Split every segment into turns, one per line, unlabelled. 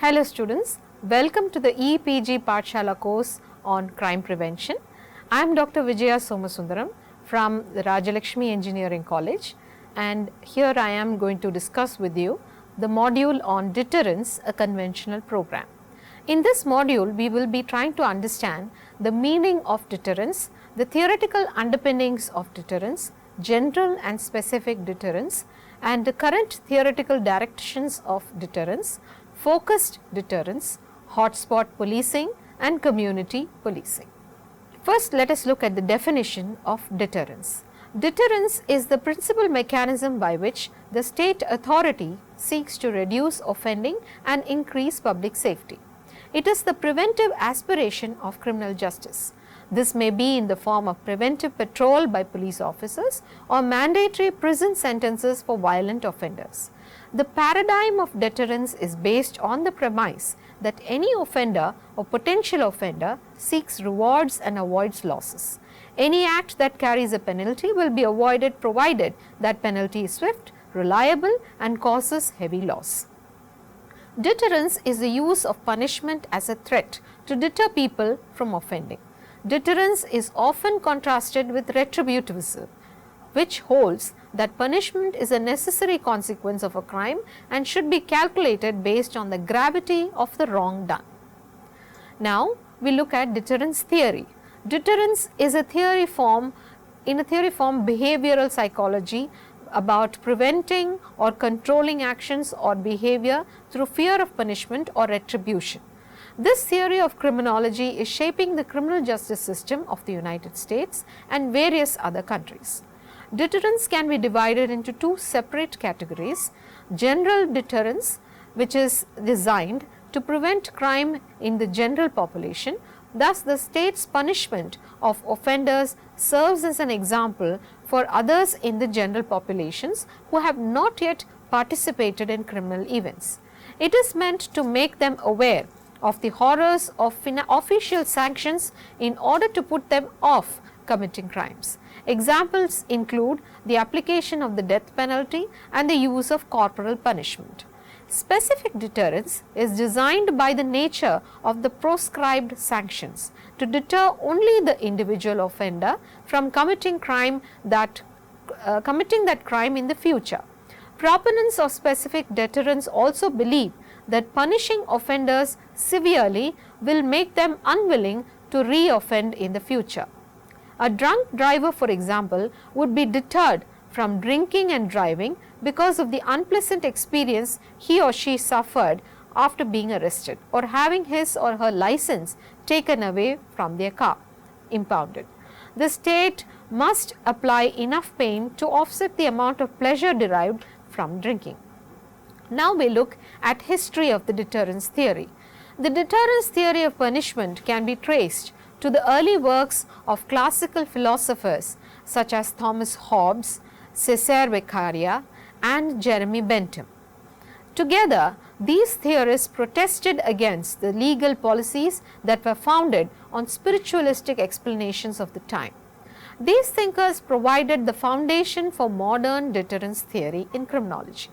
Hello students, welcome to the EPG Pathshala course on crime prevention. I am Dr. Vijaya Somasundaram from the Rajalakshmi Engineering College, and here I am going to discuss with you the module on deterrence, a conventional program. In this module, we will be trying to understand the meaning of deterrence, the theoretical underpinnings of deterrence, general and specific deterrence, and the current theoretical directions of deterrence, focused deterrence, hotspot policing, and community policing. First, let us look at the definition of deterrence. Deterrence is the principal mechanism by which the state authority seeks to reduce offending and increase public safety. It is the preventive aspiration of criminal justice. This may be in the form of preventive patrol by police officers or mandatory prison sentences for violent offenders. The paradigm of deterrence is based on the premise that any offender or potential offender seeks rewards and avoids losses. Any act that carries a penalty will be avoided provided that penalty is swift, reliable, and causes heavy loss. Deterrence is the use of punishment as a threat to deter people from offending. Deterrence is often contrasted with retributivism, which holds that punishment is a necessary consequence of a crime and should be calculated based on the gravity of the wrong done. Now, we look at deterrence theory. Deterrence is a theory form, behavioral psychology about preventing or controlling actions or behavior through fear of punishment or retribution. This theory of criminology is shaping the criminal justice system of the United States and various other countries. Deterrence can be divided into two separate categories: general deterrence, which is designed to prevent crime in the general population. Thus, the state's punishment of offenders serves as an example for others in the general populations who have not yet participated in criminal events. It is meant to make them aware of the horrors of official sanctions in order to put them off committing crimes. Examples include the application of the death penalty and the use of corporal punishment. Specific deterrence is designed by the nature of the proscribed sanctions to deter only the individual offender from committing that crime in the future. Proponents of specific deterrence also believe that punishing offenders severely will make them unwilling to re-offend in the future. A drunk driver, for example, would be deterred from drinking and driving because of the unpleasant experience he or she suffered after being arrested or having his or her license taken away from their car, impounded. The state must apply enough pain to offset the amount of pleasure derived from drinking. Now we look at history of the deterrence theory. The deterrence theory of punishment can be traced to the early works of classical philosophers such as Thomas Hobbes, Cesare Beccaria, and Jeremy Bentham. Together, these theorists protested against the legal policies that were founded on spiritualistic explanations of the time. These thinkers provided the foundation for modern deterrence theory in criminology.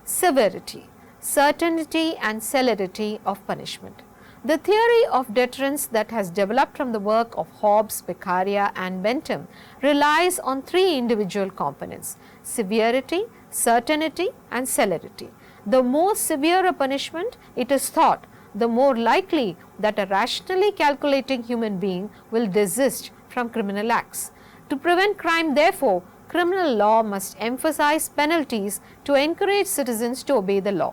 Severity, certainty, and celerity of punishment. The theory of deterrence that has developed from the work of Hobbes, Beccaria, and Bentham relies on three individual components: severity, certainty, and celerity. The more severe a punishment, it is thought, the more likely that a rationally calculating human being will desist from criminal acts. To prevent crime, therefore, criminal law must emphasize penalties to encourage citizens to obey the law.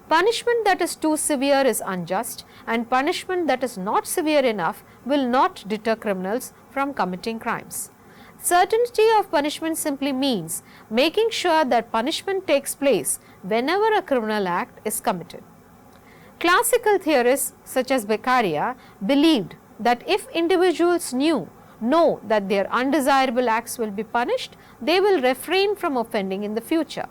Punishment that is too severe is unjust, and punishment that is not severe enough will not deter criminals from committing crimes. Certainty of punishment simply means making sure that punishment takes place whenever a criminal act is committed. Classical theorists such as Beccaria believed that if individuals know that their undesirable acts will be punished, they will refrain from offending in the future.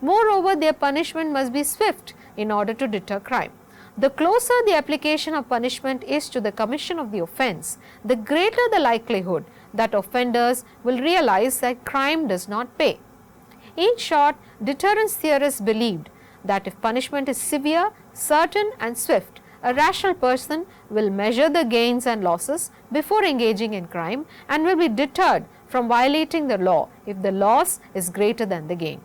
Moreover, their punishment must be swift in order to deter crime. The closer the application of punishment is to the commission of the offense, the greater the likelihood that offenders will realize that crime does not pay. In short, deterrence theorists believed that if punishment is severe, certain and swift, a rational person will measure the gains and losses before engaging in crime and will be deterred from violating the law if the loss is greater than the gain.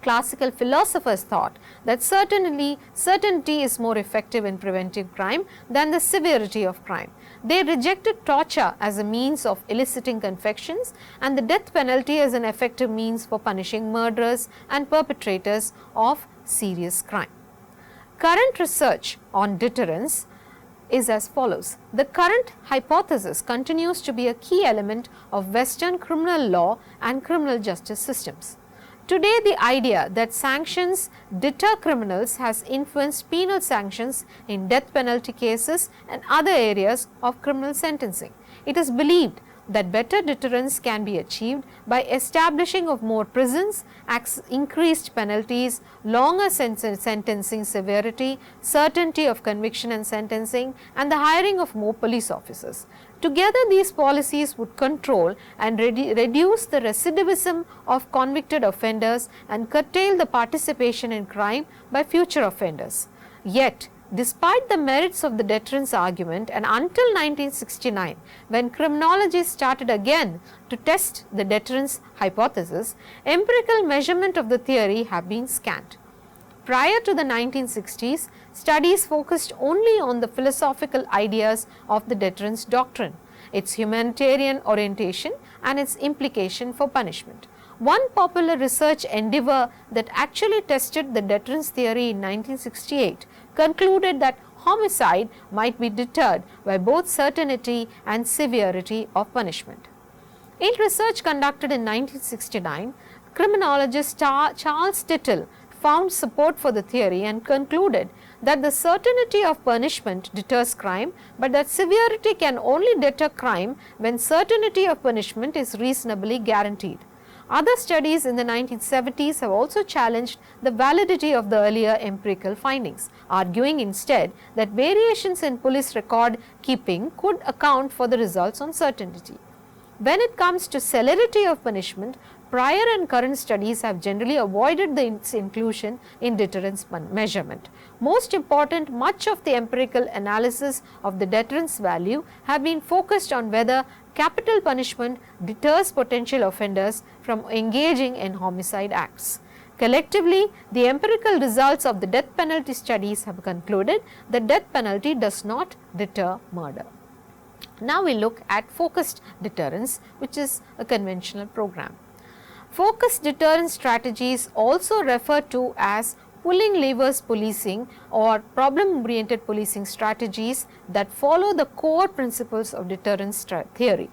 Classical philosophers thought that certainty is more effective in preventing crime than the severity of crime. They rejected torture as a means of eliciting confessions and the death penalty as an effective means for punishing murderers and perpetrators of serious crime. Current research on deterrence is as follows. The current hypothesis continues to be a key element of Western criminal law and criminal justice systems. Today, the idea that sanctions deter criminals has influenced penal sanctions in death penalty cases and other areas of criminal sentencing. It is believed that better deterrence can be achieved by establishing of more prisons, increased penalties, longer sentencing severity, certainty of conviction and sentencing, and the hiring of more police officers. Together, these policies would control and reduce the recidivism of convicted offenders and curtail the participation in crime by future offenders. Yet, despite the merits of the deterrence argument and until 1969, when criminology started again to test the deterrence hypothesis, empirical measurement of the theory have been scant. Prior to the 1960s, studies focused only on the philosophical ideas of the deterrence doctrine, its humanitarian orientation and its implication for punishment. One popular research endeavor that actually tested the deterrence theory in 1968 concluded that homicide might be deterred by both certainty and severity of punishment. In research conducted in 1969, criminologist Charles Tittle found support for the theory and concluded that the certainty of punishment deters crime, but that severity can only deter crime when certainty of punishment is reasonably guaranteed. Other studies in the 1970s have also challenged the validity of the earlier empirical findings, arguing instead that variations in police record keeping could account for the results on certainty. When it comes to celerity of punishment, prior and current studies have generally avoided its inclusion in deterrence measurement. Most important, much of the empirical analysis of the deterrence value have been focused on whether capital punishment deters potential offenders from engaging in homicide acts. Collectively, the empirical results of the death penalty studies have concluded that death penalty does not deter murder. Now we look at focused deterrence, which is a conventional program. Focused deterrence strategies, also referred to as pulling levers policing or problem-oriented policing strategies, that follow the core principles of deterrence theory.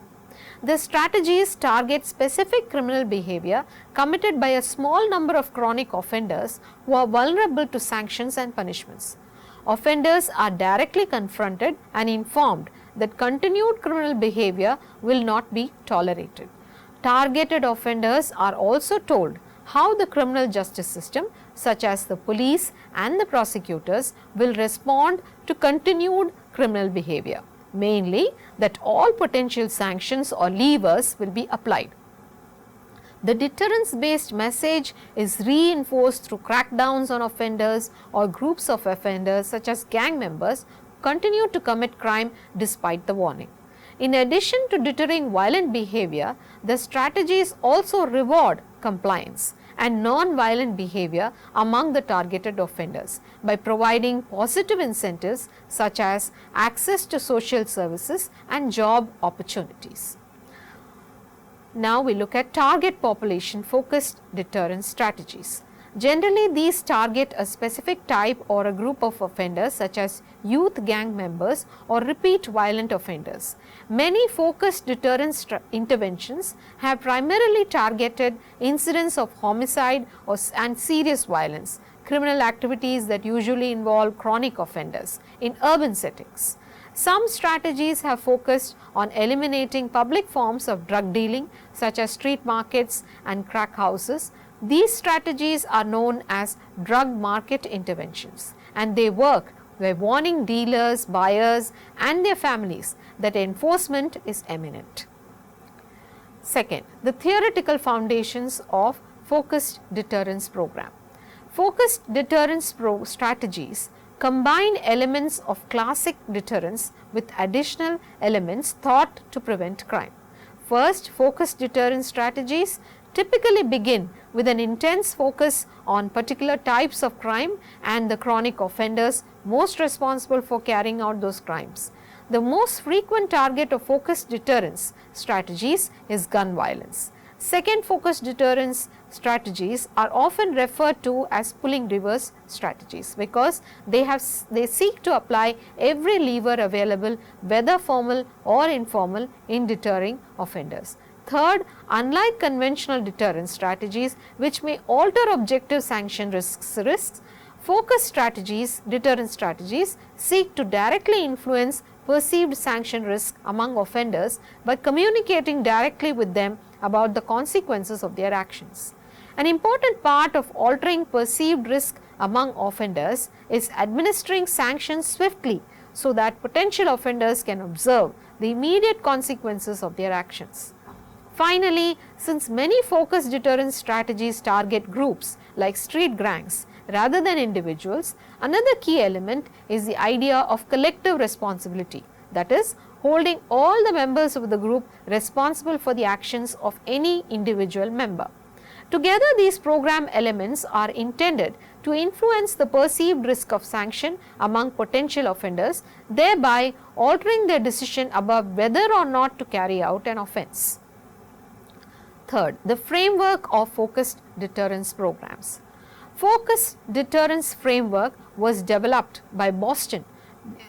The strategies target specific criminal behavior committed by a small number of chronic offenders who are vulnerable to sanctions and punishments. Offenders are directly confronted and informed that continued criminal behavior will not be tolerated. Targeted offenders are also told how the criminal justice system, such as the police and the prosecutors, will respond to continued criminal behavior, mainly that all potential sanctions or levers will be applied. The deterrence-based message is reinforced through crackdowns on offenders or groups of offenders, such as gang members, who continue to commit crime despite the warning. In addition to deterring violent behavior, the strategies also reward compliance and non-violent behavior among the targeted offenders by providing positive incentives such as access to social services and job opportunities. Now we look at target population focused deterrence strategies. Generally, these target a specific type or a group of offenders, such as youth gang members or repeat violent offenders. Many focused deterrence interventions have primarily targeted incidents of homicide and serious violence, criminal activities that usually involve chronic offenders in urban settings. Some strategies have focused on eliminating public forms of drug dealing, such as street markets and crack houses. These strategies are known as drug market interventions, and they work by warning dealers, buyers and their families that enforcement is imminent. Second, the theoretical foundations of focused deterrence program. Focused deterrence strategies combine elements of classic deterrence with additional elements thought to prevent crime. First, focused deterrence strategies typically begin with an intense focus on particular types of crime and the chronic offenders most responsible for carrying out those crimes. The most frequent target of focused deterrence strategies is gun violence. Second, focused deterrence strategies are often referred to as pulling levers strategies because they seek to apply every lever available, whether formal or informal, in deterring offenders. Third, unlike conventional deterrence strategies which may alter objective sanction risks, focused strategies, deterrence strategies seek to directly influence perceived sanction risk among offenders by communicating directly with them about the consequences of their actions. An important part of altering perceived risk among offenders is administering sanctions swiftly so that potential offenders can observe the immediate consequences of their actions. Finally, since many focused deterrence strategies target groups like street gangs rather than individuals, another key element is the idea of collective responsibility, that is, holding all the members of the group responsible for the actions of any individual member. Together, these program elements are intended to influence the perceived risk of sanction among potential offenders, thereby altering their decision about whether or not to carry out an offense. Third, the framework of focused deterrence programs. Focused deterrence framework was developed by Boston.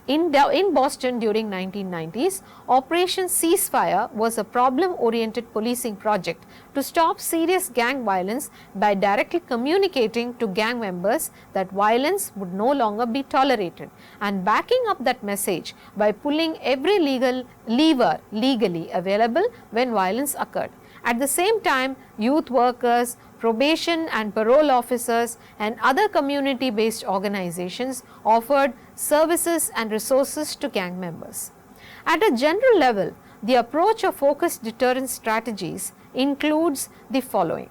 In Boston during 1990s, Operation Ceasefire was a problem-oriented policing project to stop serious gang violence by directly communicating to gang members that violence would no longer be tolerated and backing up that message by pulling every lever legally available when violence occurred. At the same time, youth workers, probation and parole officers and other community-based organizations offered services and resources to gang members. At a general level, the approach of focused deterrence strategies includes the following: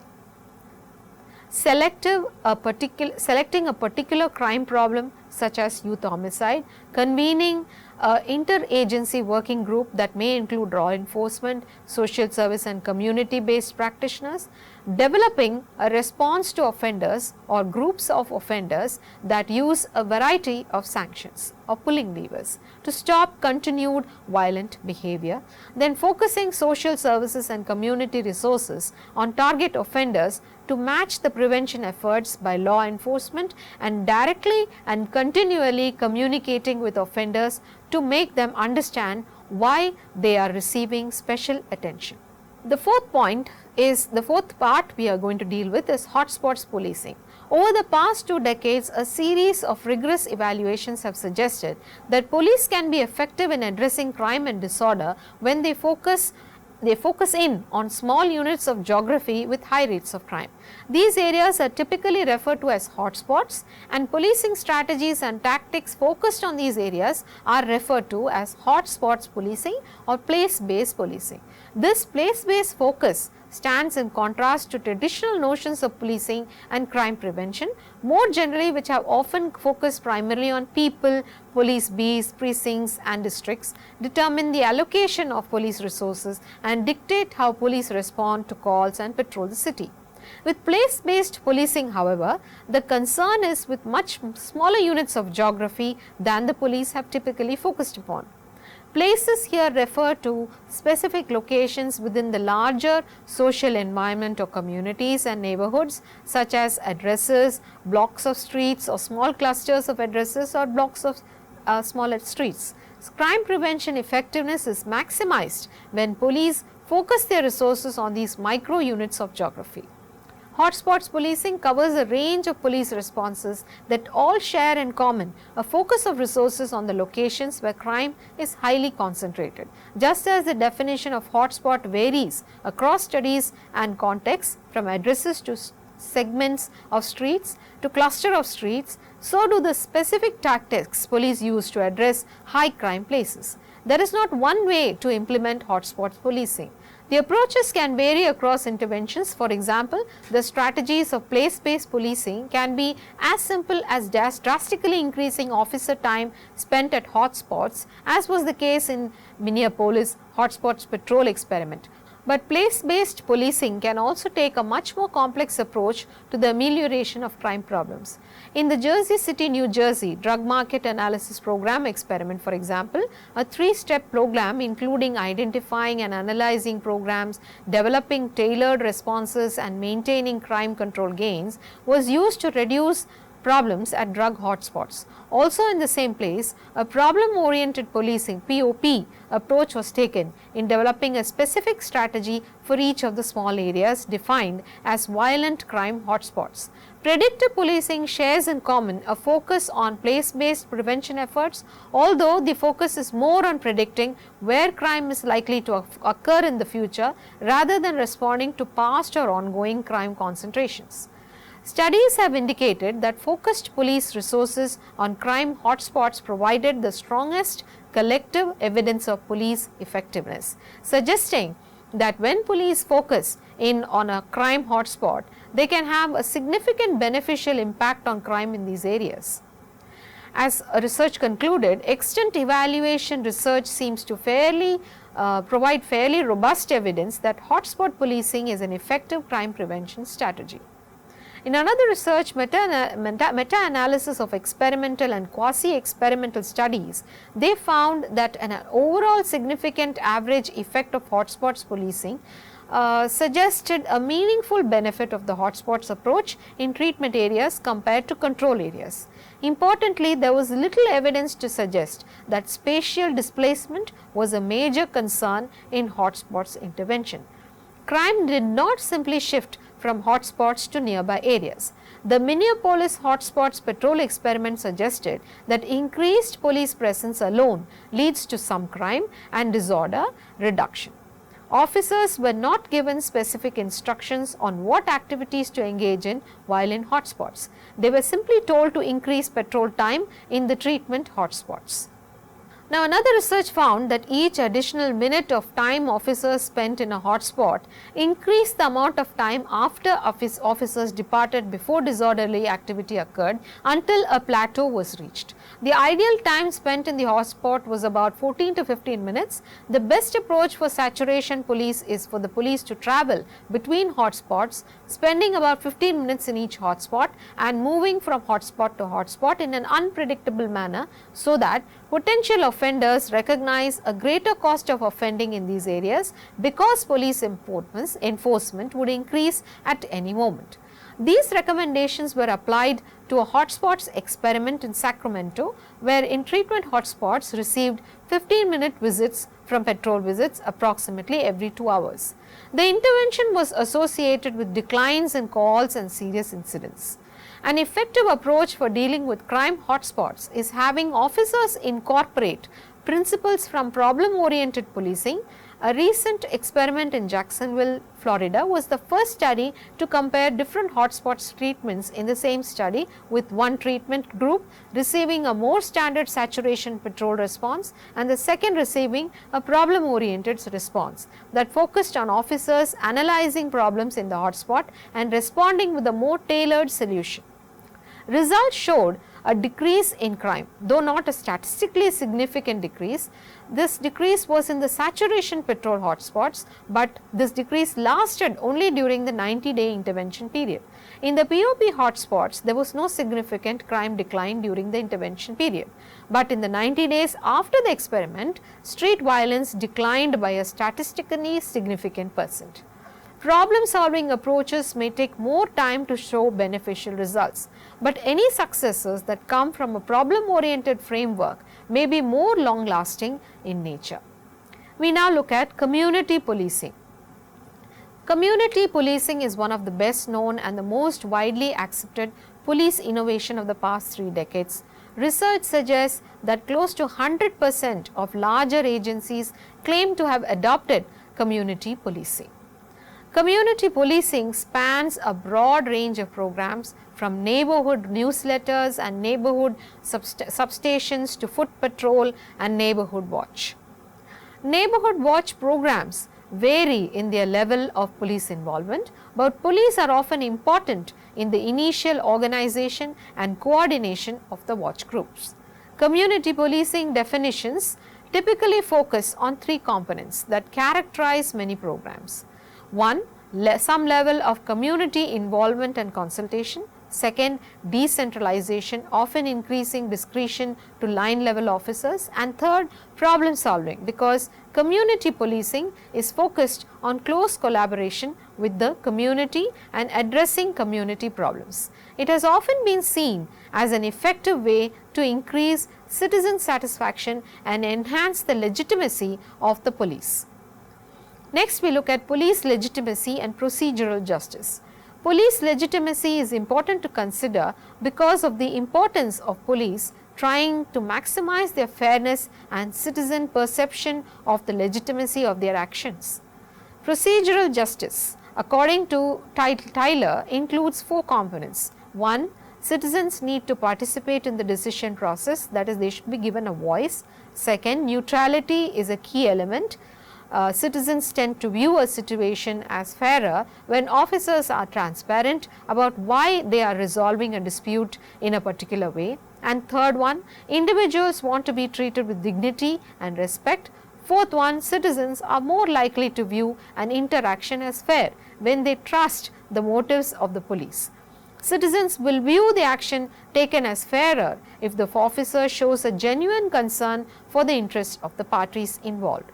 selecting a particular crime problem such as youth homicide, convening an interagency working group that may include law enforcement, social service and community-based practitioners, developing a response to offenders or groups of offenders that use a variety of sanctions or pulling levers to stop continued violent behavior, then focusing social services and community resources on target offenders to match the prevention efforts by law enforcement and directly and continually communicating with offenders to make them understand why they are receiving special attention. The fourth part we are going to deal with is hotspots policing. Over the past 2 decades, a series of rigorous evaluations have suggested that police can be effective in addressing crime and disorder when they focus in on small units of geography with high rates of crime. These areas are typically referred to as hotspots, and policing strategies and tactics focused on these areas are referred to as hotspots policing or place-based policing. This place-based focus stands in contrast to traditional notions of policing and crime prevention, more generally which have often focused primarily on people, police beats, precincts and districts, determine the allocation of police resources and dictate how police respond to calls and patrol the city. With place-based policing, however, the concern is with much smaller units of geography than the police have typically focused upon. Places here refer to specific locations within the larger social environment or communities and neighborhoods, such as addresses, blocks of streets or small clusters of addresses or blocks of smaller streets. Crime prevention effectiveness is maximized when police focus their resources on these micro units of geography. Hotspots policing covers a range of police responses that all share in common a focus of resources on the locations where crime is highly concentrated. Just as the definition of hotspot varies across studies and contexts from addresses to segments of streets to cluster of streets, so do the specific tactics police use to address high crime places. There is not one way to implement hotspots policing. The approaches can vary across interventions. For example, the strategies of place-based policing can be as simple as drastically increasing officer time spent at hotspots, as was the case in Minneapolis hotspots patrol experiment. But place-based policing can also take a much more complex approach to the amelioration of crime problems. In the Jersey City, New Jersey drug market analysis program experiment, for example, a 3-step program including identifying and analyzing programs, developing tailored responses and maintaining crime control gains was used to reduce problems at drug hotspots. Also in the same place, a problem-oriented policing (POP) approach was taken in developing a specific strategy for each of the small areas defined as violent crime hotspots. Predictive policing shares in common a focus on place-based prevention efforts, although the focus is more on predicting where crime is likely to occur in the future rather than responding to past or ongoing crime concentrations. Studies have indicated that focused police resources on crime hotspots provided the strongest collective evidence of police effectiveness, suggesting that when police focus in on a crime hotspot, they can have a significant beneficial impact on crime in these areas. As research concluded, extent evaluation research seems to provide fairly robust evidence that hotspot policing is an effective crime prevention strategy. In another research meta-analysis of experimental and quasi-experimental studies, they found that an overall significant average effect of hotspots policing suggested a meaningful benefit of the hotspots approach in treatment areas compared to control areas. Importantly, there was little evidence to suggest that spatial displacement was a major concern in hotspots intervention. Crime did not simply shift from hotspots to nearby areas. The Minneapolis hotspots patrol experiment suggested that increased police presence alone leads to some crime and disorder reduction. Officers were not given specific instructions on what activities to engage in while in hotspots. They were simply told to increase patrol time in the treatment hotspots. Now, another research found that each additional minute of time officers spent in a hotspot increased the amount of time after officers departed before disorderly activity occurred until a plateau was reached. The ideal time spent in the hotspot was about 14 to 15 minutes. The best approach for saturation police is for the police to travel between hotspots, spending about 15 minutes in each hotspot and moving from hotspot to hotspot in an unpredictable manner so that potential offenders recognize a greater cost of offending in these areas because police enforcement would increase at any moment. These recommendations were applied to a hotspots experiment in Sacramento, where in treatment hotspots received 15-minute visits from patrol visits approximately every 2 hours. The intervention was associated with declines in calls and serious incidents. An effective approach for dealing with crime hotspots is having officers incorporate principles from problem-oriented policing. A recent experiment in Jacksonville, Florida was the first study to compare different hotspots treatments in the same study, with one treatment group receiving a more standard saturation patrol response and the second receiving a problem-oriented response that focused on officers analyzing problems in the hotspot and responding with a more tailored solution. Results showed a decrease in crime, though not a statistically significant decrease. This decrease was in the saturation patrol hotspots, but this decrease lasted only during the 90-day intervention period. In the POP hotspots, there was no significant crime decline during the intervention period, but in the 90 days after the experiment, street violence declined by a statistically significant percent. Problem-solving approaches may take more time to show beneficial results, but any successes that come from a problem-oriented framework may be more long-lasting in nature. We now look at community policing. Community policing is one of the best known and the most widely accepted police innovation of the past 3 decades. Research suggests that close to 100% of larger agencies claim to have adopted community policing. Community policing spans a broad range of programs, from neighborhood newsletters and neighborhood substations to foot patrol and neighborhood watch. Neighborhood watch programs vary in their level of police involvement, but police are often important in the initial organization and coordination of the watch groups. Community policing definitions typically focus on three components that characterize many programs. One, some level of community involvement and consultation. Second, decentralization, often increasing discretion to line level officers. And third, problem solving, because community policing is focused on close collaboration with the community and addressing community problems. It has often been seen as an effective way to increase citizen satisfaction and enhance the legitimacy of the police. Next, we look at police legitimacy and procedural justice. Police legitimacy is important to consider because of the importance of police trying to maximize their fairness and citizen perception of the legitimacy of their actions. Procedural justice, according to Tyler, includes four components. One, citizens need to participate in the decision process, that is, they should be given a voice. Second, neutrality is a key element. Citizens tend to view a situation as fairer when officers are transparent about why they are resolving a dispute in a particular way. And third one, individuals want to be treated with dignity and respect. Fourth one, citizens are more likely to view an interaction as fair when they trust the motives of the police. Citizens will view the action taken as fairer if the officer shows a genuine concern for the interests of the parties involved.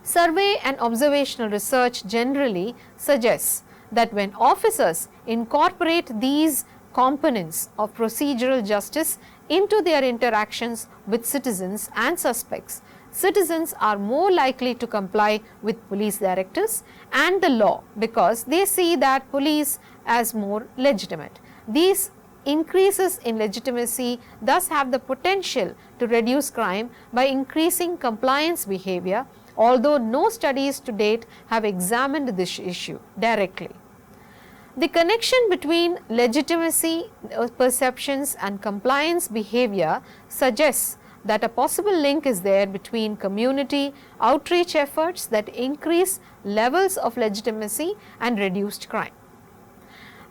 Survey and observational research generally suggests that when officers incorporate these components of procedural justice into their interactions with citizens and suspects, citizens are more likely to comply with police directives and the law because they see that police as more legitimate. These increases in legitimacy thus have the potential to reduce crime by increasing compliance behavior, although no studies to date have examined this issue directly. The connection between legitimacy perceptions and compliance behavior suggests that a possible link is there between community outreach efforts that increase levels of legitimacy and reduced crime.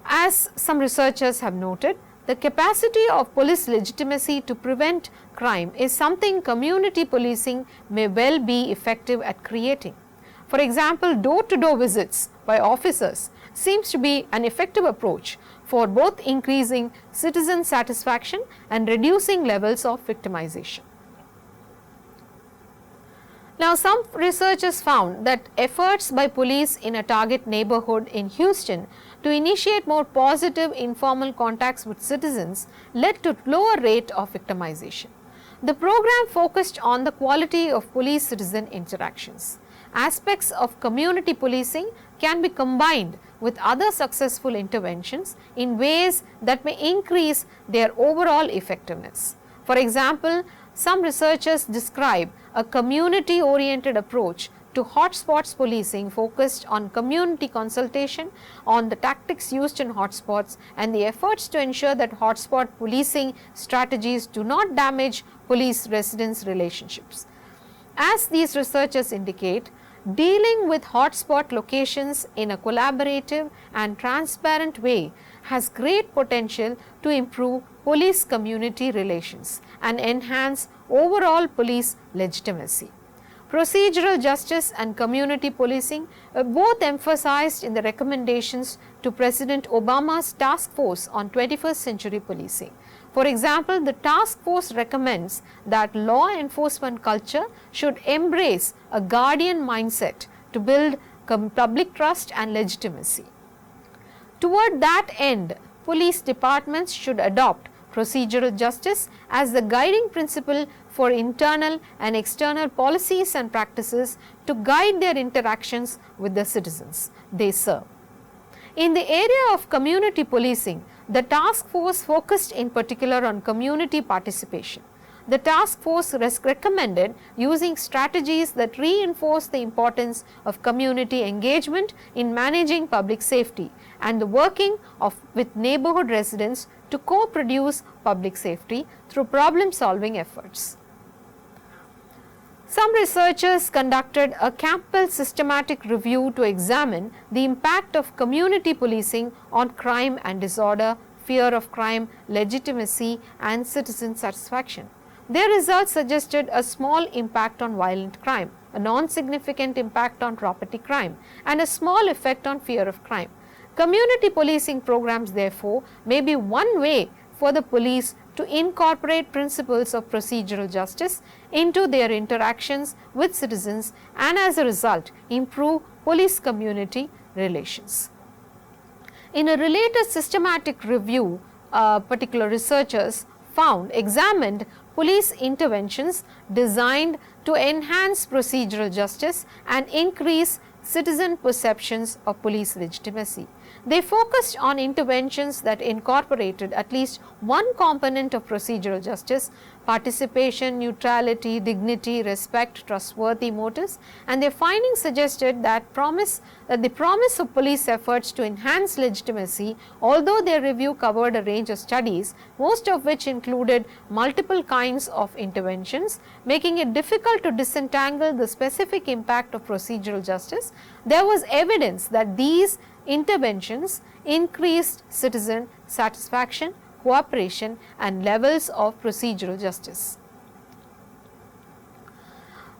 As some researchers have noted, the capacity of police legitimacy to prevent crime is something community policing may well be effective at creating. For example, door-to-door visits by officers seems to be an effective approach for both increasing citizen satisfaction and reducing levels of victimization. Now, some researchers found that efforts by police in a target neighborhood in Houston to initiate more positive informal contacts with citizens led to lower rate of victimization. The program focused on the quality of police-citizen interactions. Aspects of community policing can be combined with other successful interventions in ways that may increase their overall effectiveness. For example, some researchers describe a community-oriented approach to hotspots policing focused on community consultation on the tactics used in hotspots and the efforts to ensure that hotspot policing strategies do not damage police-residents relationships. As these researchers indicate, dealing with hotspot locations in a collaborative and transparent way has great potential to improve police community relations and enhance overall police legitimacy. Procedural justice and community policing were both emphasized in the recommendations to President Obama's task force on 21st century policing. For example, the task force recommends that law enforcement culture should embrace a guardian mindset to build public trust and legitimacy. Toward that end, police departments should adopt procedural justice as the guiding principle for internal and external policies and practices to guide their interactions with the citizens they serve. In the area of community policing, the task force focused in particular on community participation. The task force recommended using strategies that reinforce the importance of community engagement in managing public safety and the working with neighborhood residents to co-produce public safety through problem-solving efforts. Some researchers conducted a Campbell systematic review to examine the impact of community policing on crime and disorder, fear of crime, legitimacy, and citizen satisfaction. Their results suggested a small impact on violent crime, a non-significant impact on property crime, and a small effect on fear of crime. Community policing programs, therefore, may be one way for the police to incorporate principles of procedural justice into their interactions with citizens and as a result improve police-community relations. In a related systematic review, particular researchers examined police interventions designed to enhance procedural justice and increase citizen perceptions of police legitimacy. They focused on interventions that incorporated at least one component of procedural justice: participation, neutrality, dignity, respect, trustworthy motives, and their findings suggested that the promise of police efforts to enhance legitimacy, although their review covered a range of studies, most of which included multiple kinds of interventions, making it difficult to disentangle the specific impact of procedural justice, there was evidence that these interventions increased citizen satisfaction, cooperation, and levels of procedural justice.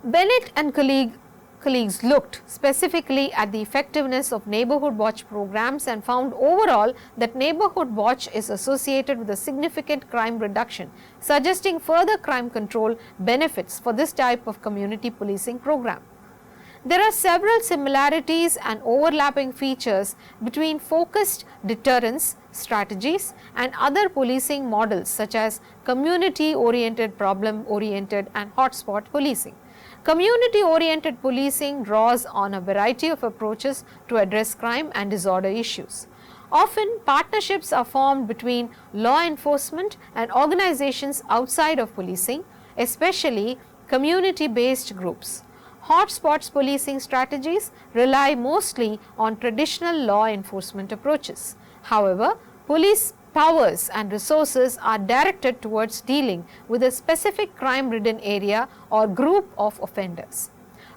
Bennett and colleagues looked specifically at the effectiveness of neighborhood watch programs and found overall that neighborhood watch is associated with a significant crime reduction, suggesting further crime control benefits for this type of community policing program. There are several similarities and overlapping features between focused deterrence strategies and other policing models such as community-oriented, problem-oriented, and hotspot policing. Community-oriented policing draws on a variety of approaches to address crime and disorder issues. Often, partnerships are formed between law enforcement and organizations outside of policing, especially community-based groups. Hotspots policing strategies rely mostly on traditional law enforcement approaches. However, police powers and resources are directed towards dealing with a specific crime-ridden area or group of offenders.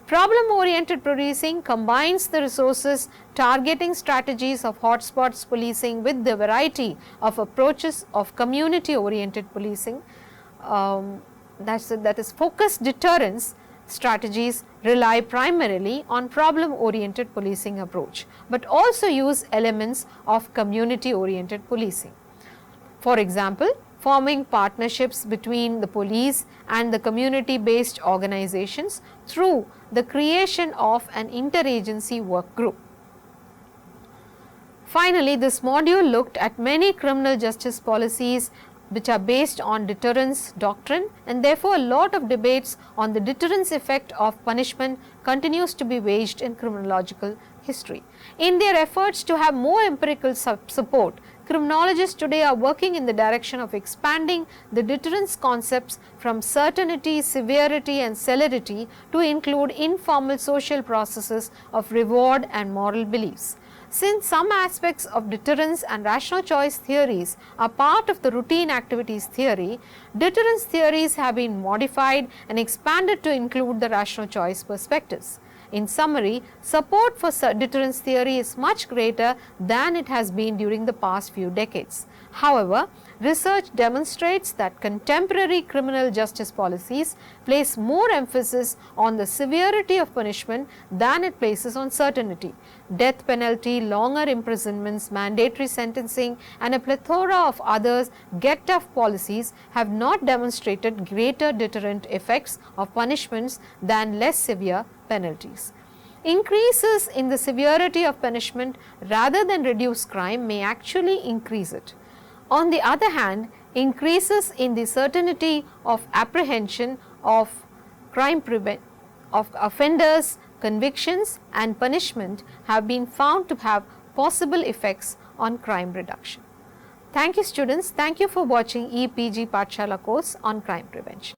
Problem-oriented policing combines the resources targeting strategies of hotspots policing with the variety of approaches of community-oriented policing. That is focused deterrence strategies rely primarily on problem-oriented policing approach, but also use elements of community-oriented policing. For example, forming partnerships between the police and the community-based organizations through the creation of an interagency work group. Finally, this module looked at many criminal justice policies which are based on deterrence doctrine, and therefore a lot of debates on the deterrence effect of punishment continues to be waged in criminological history. In their efforts to have more empirical support, criminologists today are working in the direction of expanding the deterrence concepts from certainty, severity, and celerity to include informal social processes of reward and moral beliefs. Since some aspects of deterrence and rational choice theories are part of the routine activities theory, deterrence theories have been modified and expanded to include the rational choice perspectives. In summary, support for deterrence theory is much greater than it has been during the past few decades. However, research demonstrates that contemporary criminal justice policies place more emphasis on the severity of punishment than it places on certainty. Death penalty, longer imprisonments, mandatory sentencing, and a plethora of others get-tough policies have not demonstrated greater deterrent effects of punishments than less severe penalties. Increases in the severity of punishment rather than reduce crime may actually increase it. On the other hand, increases in the certainty of apprehension of offenders, convictions, and punishment have been found to have possible effects on crime reduction. Thank you, students. Thank you for watching EPG Pathshala course on crime prevention.